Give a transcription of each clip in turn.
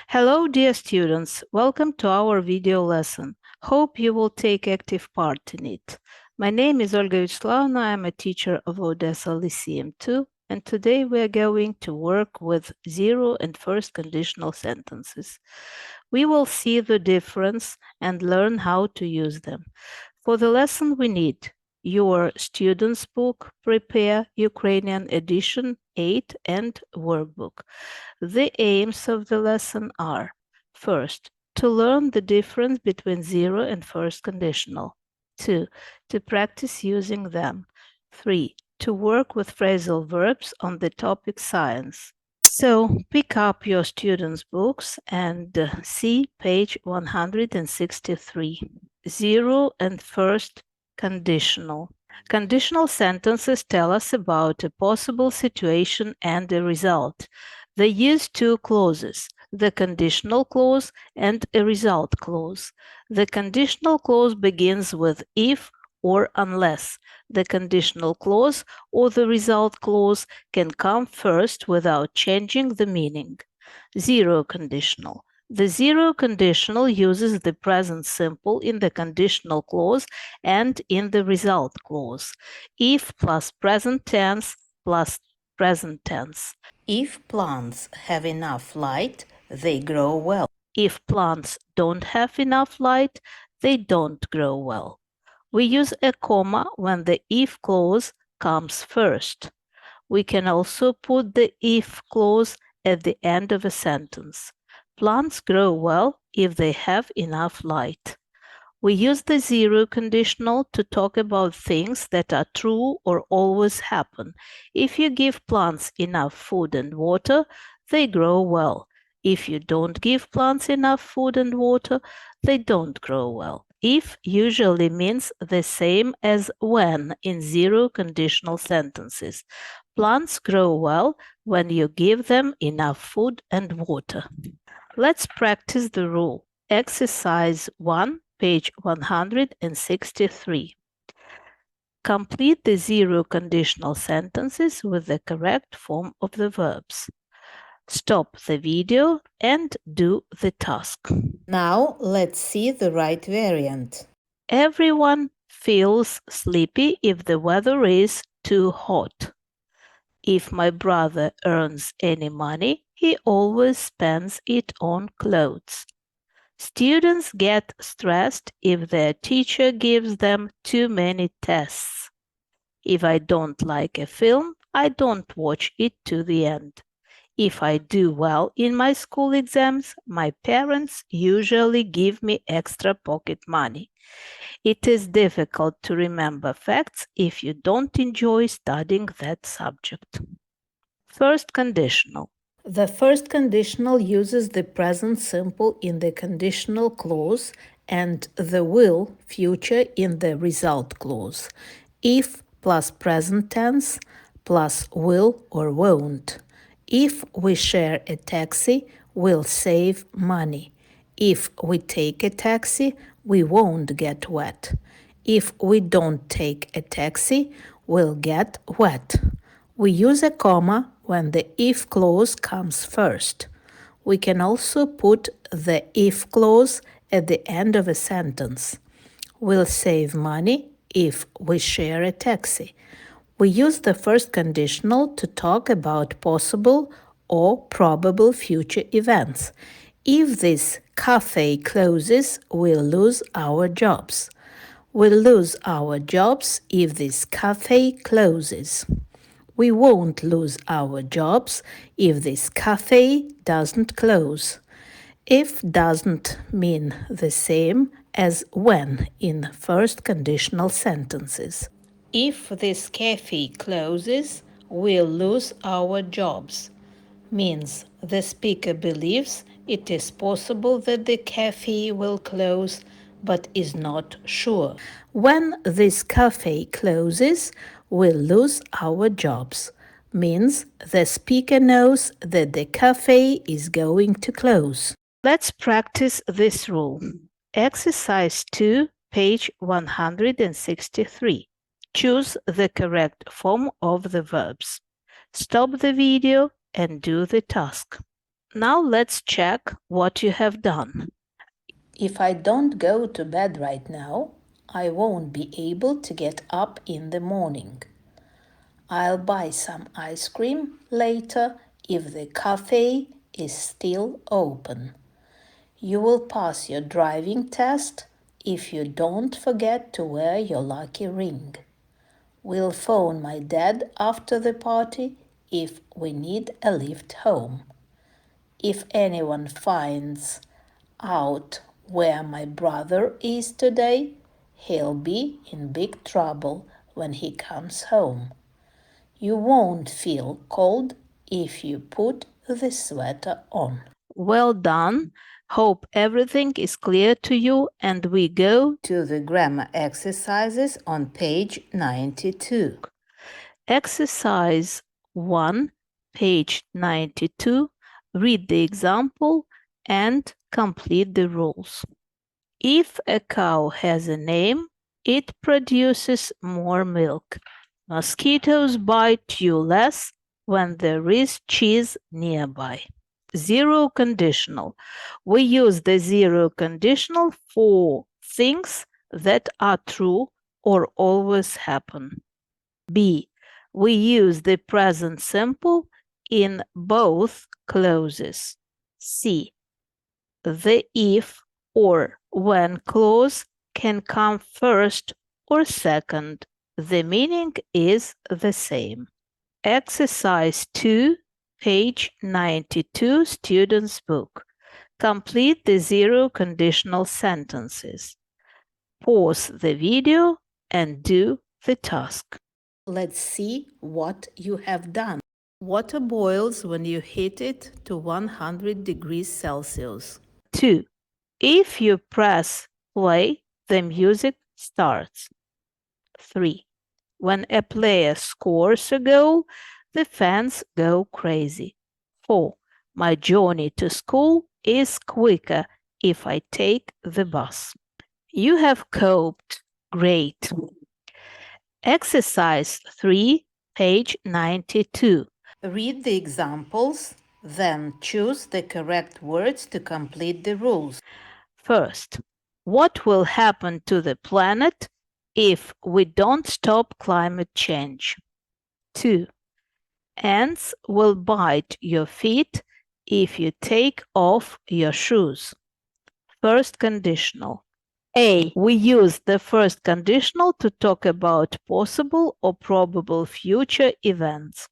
Hello, dear students. Welcome to our video lesson. Hope you will take active part in it. My name is Olga Vyacheslaevna. I'm a teacher of Odessa Lyceum 2, and today we are going to work with zero and first conditional sentences. We will see the difference and learn how to use them. For the lesson, we need your student's book, Prepare Ukrainian Edition 8, and workbook. The aims of the lesson are: first, to learn the difference between zero and first conditional. 2. To practice using them. 3. To work with phrasal verbs on the topic science. So pick up your students' books and see page 163. Zero and first conditional. Conditional sentences tell us about a possible situation and a result. They use two clauses, the conditional clause and a result clause. The conditional clause begins with if or unless. The conditional clause or the result clause can come first without changing the meaning. Zero conditional. The zero conditional uses the present simple in the conditional clause and in the result clause. If plus present tense plus present tense. If plants have enough light, they grow well. If plants don't have enough light, they don't grow well. We use a comma when the if clause comes first. We can also put the if clause at the end of a sentence. Plants grow well if they have enough light. We use the zero conditional to talk about things that are true or always happen. If you give plants enough food and water, they grow well. If you don't give plants enough food and water, they don't grow well. If usually means the same as when in zero conditional sentences. Plants grow well when you give them enough food and water. Let's practice the rule. Exercise 1, page 163. Complete the zero conditional sentences with the correct form of the verbs. Stop the video and do the task. Now let's see the right variant. Everyone feels sleepy if the weather is too hot. If my brother earns any money, he always spends it on clothes. Students get stressed if their teacher gives them too many tests. If I don't like a film, I don't watch it to the end. If I do well in my school exams, my parents usually give me extra pocket money. It is difficult to remember facts if you don't enjoy studying that subject. First conditional. The first conditional uses the present simple in the conditional clause and the will, future, in the result clause. If plus present tense plus will or won't. If we share a taxi, we'll save money. If we take a taxi, we won't get wet. If we don't take a taxi, we'll get wet. We use a comma when the if clause comes first. We can also put the if clause at the end of a sentence. We'll save money if we share a taxi. We use the first conditional to talk about possible or probable future events. If this cafe closes, we'll lose our jobs. We'll lose our jobs if this cafe closes. We won't lose our jobs if this cafe doesn't close. If doesn't mean the same as when in first conditional sentences. If this cafe closes, we'll lose our jobs. Means the speaker believes it is possible that the cafe will close, but is not sure. When this cafe closes, we'll lose our jobs. Means the speaker knows that the cafe is going to close. Let's practice this rule. Exercise 2, page 163. Choose the correct form of the verbs. Stop the video and do the task. Now let's check what you have done. If I don't go to bed right now, I won't be able to get up in the morning. I'll buy some ice cream later if the cafe is still open. You will pass your driving test if you don't forget to wear your lucky ring. We'll phone my dad after the party if we need a lift home. If anyone finds out where my brother is today, he'll be in big trouble when he comes home. You won't feel cold if you put the sweater on. Well done. Hope everything is clear to you, and we go To the grammar exercises on page 92. Exercise 1, page 92. Read the example and complete the rules. If a cow has a name, it produces more milk. Mosquitoes bite you less when there is cheese nearby. Zero conditional. We use the zero conditional for things that are true or always happen. B. We use the present simple in both clauses. C. The if or when clause can come first or second. The meaning is the same. Exercise 2, page 92, student's book. Complete the zero conditional sentences. Pause the video and do the task. Let's see what you have done. Water boils when you heat it to 100 degrees Celsius. 2. If you press play, the music starts. 3. When a player scores a goal, the fans go crazy. 4. My journey to school is quicker if I take the bus. You have coped. Great. Exercise 3, page 92. Read the examples, then choose the correct words to complete the rules. First, what will happen to the planet if we don't stop climate change? 2. Ants will bite your feet if you take off your shoes. First conditional. A. We use the first conditional to talk about possible or probable future events.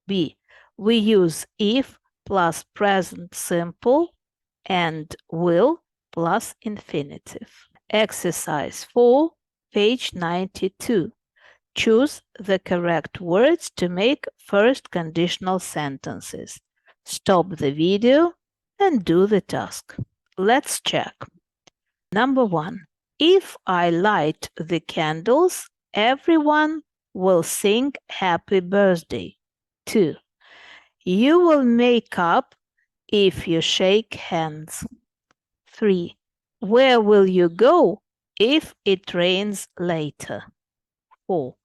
B. We use if plus present simple and will plus infinitive. Exercise 4, page 92. Choose the correct words to make first conditional sentences. Stop the video and do the task. Let's check. Number 1. If I light the candles, everyone will sing happy birthday. 2. You will make up if you shake hands. 3. Where will you go if it rains later? 4.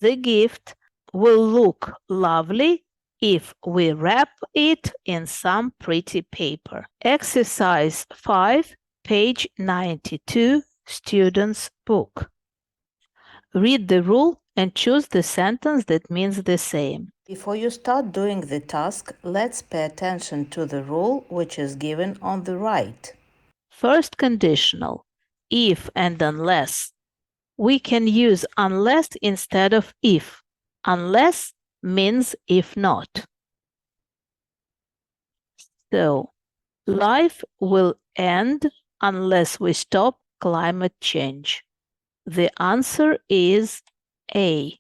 The gift will look lovely if we wrap it in some pretty paper. Exercise 5, page 92, student's book. Read the rule and choose the sentence that means the same. Before you start doing the task, let's pay attention to the rule which is given on the right. First conditional, if and unless. We can use unless instead of if. Unless means if not. So, life will end unless we stop climate change. The answer is A.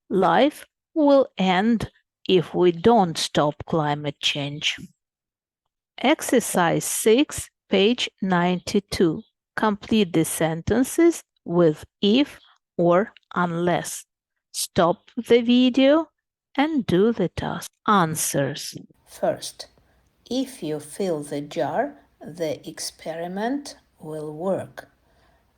Life will end if we don't stop climate change. Exercise 6, page 92. Complete the sentences with if or unless. Stop the video and do the task. Answers. First, if you fill the jar, the experiment will work.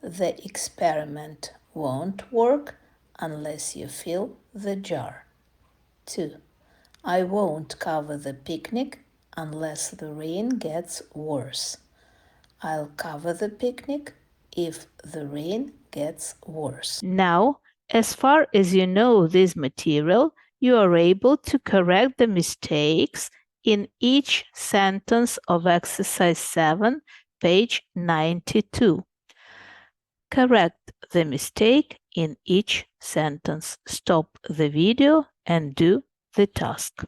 The experiment won't work unless you fill the jar. 2. I won't cover the picnic unless the rain gets worse. I'll cover the picnic if the rain gets worse. Now, as far as you know this material, you are able to correct the mistakes in each sentence of exercise 7, page 92. Correct the mistake in each sentence. Stop the video and do the task.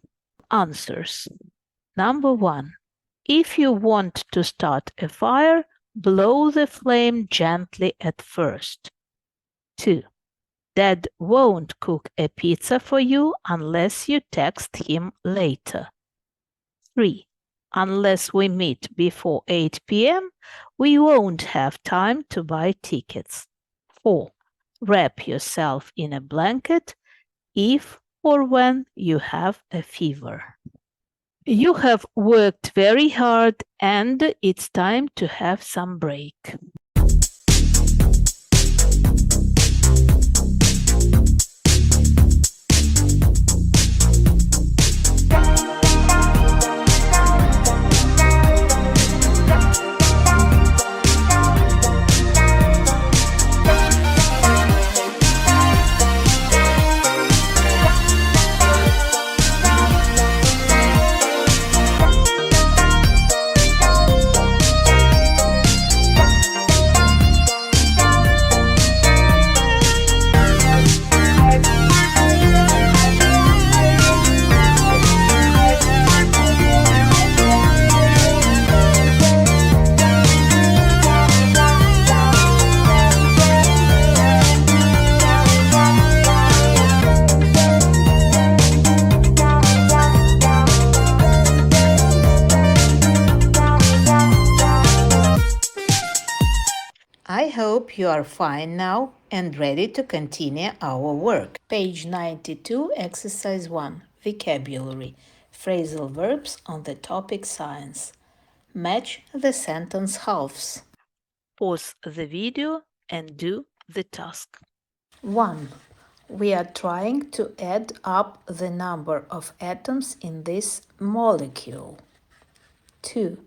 Answers. Number 1. If you want to start a fire, blow the flame gently at first. 2. Dad won't cook a pizza for you unless you text him later. 3. Unless we meet before 8 p.m., we won't have time to buy tickets. 4. Wrap yourself in a blanket if or when you have a fever. You have worked very hard and it's time to have some break. I hope you are fine now and ready to continue our work. Page 92, Exercise 1, Vocabulary. Phrasal verbs on the topic science. Match the sentence halves. Pause the video and do the task. 1. We are trying to add up the number of atoms in this molecule. 2.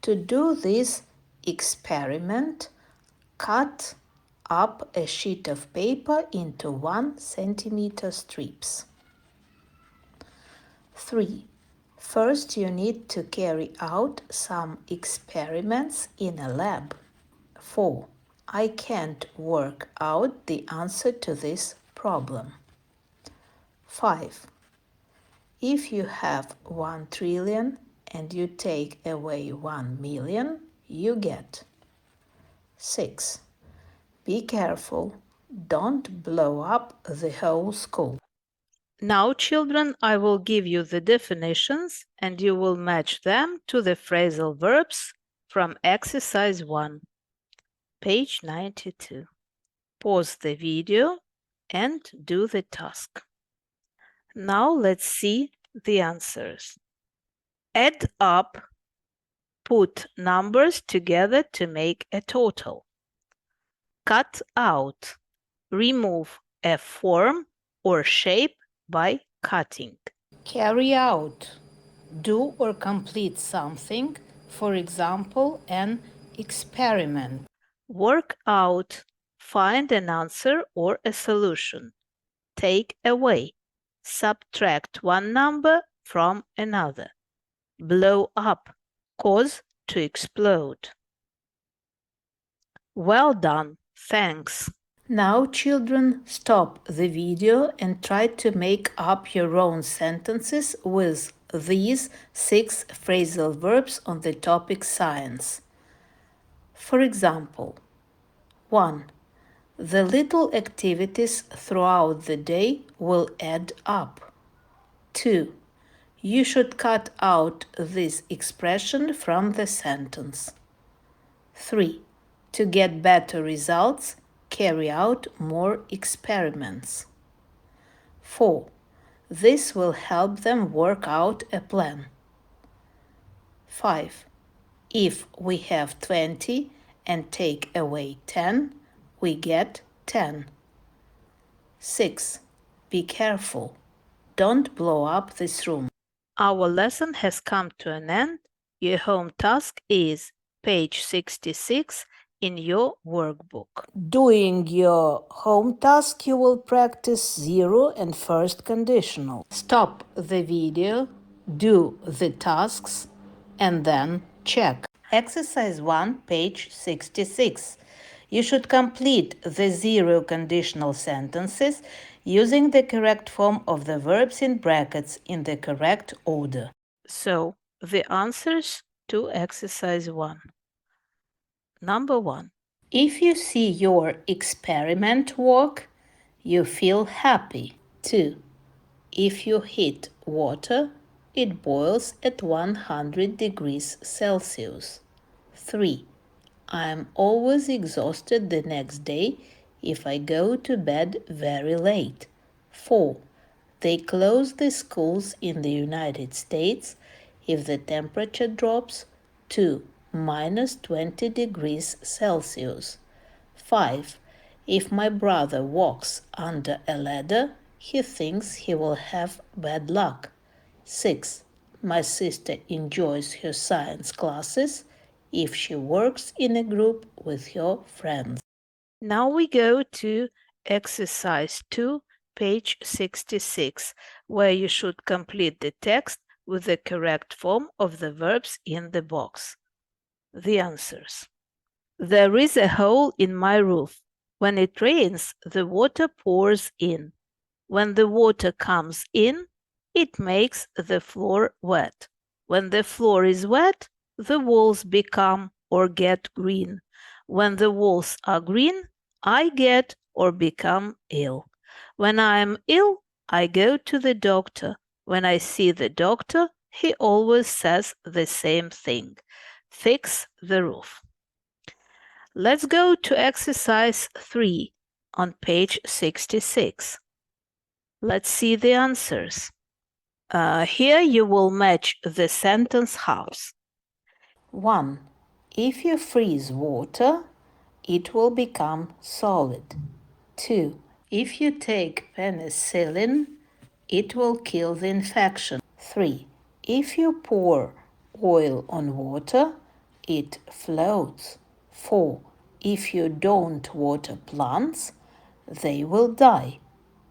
To do this experiment, cut up a sheet of paper into 1 centimeter strips. 3. First, you need to carry out some experiments in a lab. 4. I can't work out the answer to this problem. 5. If you have 1 trillion and you take away 1 million, you get 6. Be careful, don't blow up the whole school. Now, children, I will give you the definitions and you will match them to the phrasal verbs from exercise 1, page 92. Pause the video and do the task. Now let's see the answers. Add up, put numbers together to make a total. Cut out, remove a form or shape by cutting. Carry out, do or complete something, for example, an experiment. Work out, find an answer or a solution. Take away, subtract one number from another. Blow up, cause to explode. Well done, thanks. Now, children, stop the video and try to make up your own sentences with these 6 phrasal verbs on the topic science. For example, 1. The little activities throughout the day will add up. 2. You should cut out this expression from the sentence. 3. To get better results, carry out more experiments. 4. This will help them work out a plan. 5. If we have 20 and take away 10, we get 10. 6. Be careful. Don't blow up this room. Our lesson has come to an end. Your home task is page 66 in your workbook. Doing your home task, you will practice zero and first conditional. Stop the video, do the tasks, and then check. Exercise 1, page 66. You should complete the zero conditional sentences using the correct form of the verbs in brackets in the correct order. So, the answers to exercise 1. Number 1. If you see your experiment work, you feel happy. 2. If you heat water, it boils at 100 degrees Celsius. 3. I am always exhausted the next day if I go to bed very late. 4. They close the schools in the United States if the temperature drops to minus 20 degrees Celsius. 5. If my brother walks under a ladder, he thinks he will have bad luck. 6. My sister enjoys her science classes if she works in a group with her friends. Now we go to exercise 2, page 66, where you should complete the text with the correct form of the verbs in the box. The answers. There is a hole in my roof. When it rains, the water pours in. When the water comes in, it makes the floor wet. When the floor is wet, the walls become or get green. When the walls are green, I get or become ill. When I am ill, I go to the doctor. When I see the doctor, he always says the same thing. Fix the roof. Let's go to exercise 3 on page 66. Let's see the answers. Here you will match the sentence halves. 1. If you freeze water, it will become solid. 2. If you take penicillin, it will kill the infection. 3. If you pour oil on water, it floats. 4. If you don't water plants, they will die.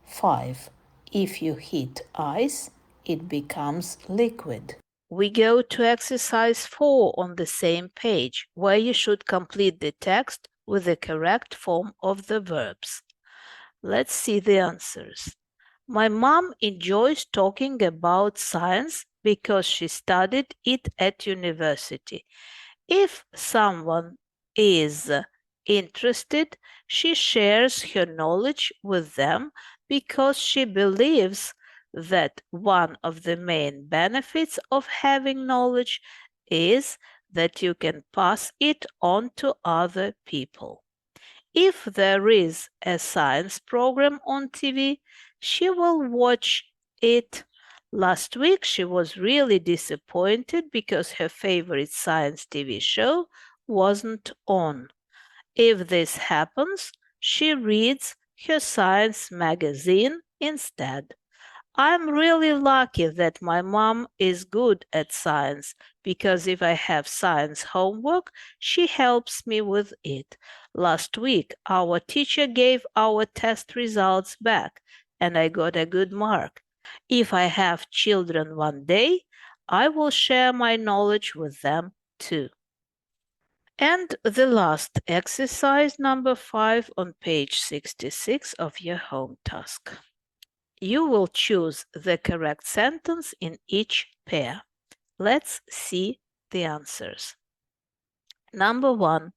5. If you heat ice, it becomes liquid. We go to exercise 4 on the same page, where you should complete the text with the correct form of the verbs. Let's see the answers. My mom enjoys talking about science because she studied it at university. If someone is interested, she shares her knowledge with them because she believes that one of the main benefits of having knowledge is that you can pass it on to other people. If there is a science program on TV, she will watch it. Last week, she was really disappointed because her favorite science TV show wasn't on. If this happens, she reads her science magazine instead. I'm really lucky that my mom is good at science because if I have science homework, she helps me with it. Last week, our teacher gave our test results back and I got a good mark. If I have children one day, I will share my knowledge with them too. And the last exercise, number 5 on page 66 of your home task. You will choose the correct sentence in each pair. Let's see the answers. Number 1,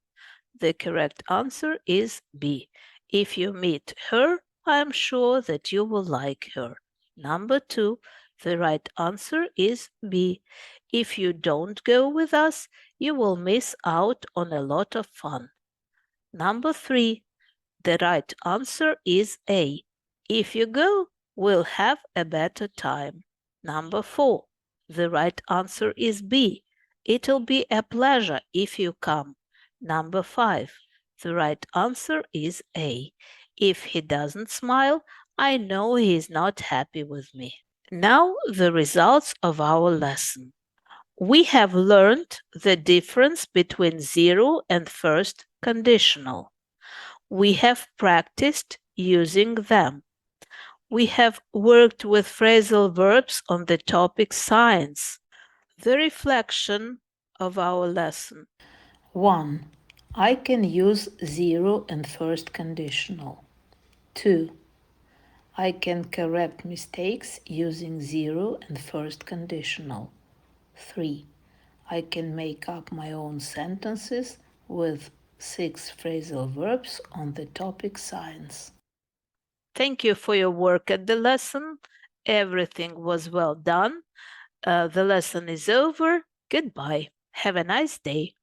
the correct answer is B. If you meet her, I am sure that you will like her. Number 2, the right answer is B. If you don't go with us, you will miss out on a lot of fun. Number 3, the right answer is A. If you go, we'll have a better time. Number 4, the right answer is B. It'll be a pleasure if you come. Number 5, the right answer is A. If he doesn't smile, I know he's not happy with me. Now the results of our lesson. We have learned the difference between zero and first conditional. We have practiced using them. We have worked with phrasal verbs on the topic science. The reflection of our lesson. 1. I can use zero and first conditional. 2. I can correct mistakes using zero and first conditional. 3. I can make up my own sentences with 6 phrasal verbs on the topic science. Thank you for your work at the lesson. Everything was well done. The lesson is over. Goodbye. Have a nice day.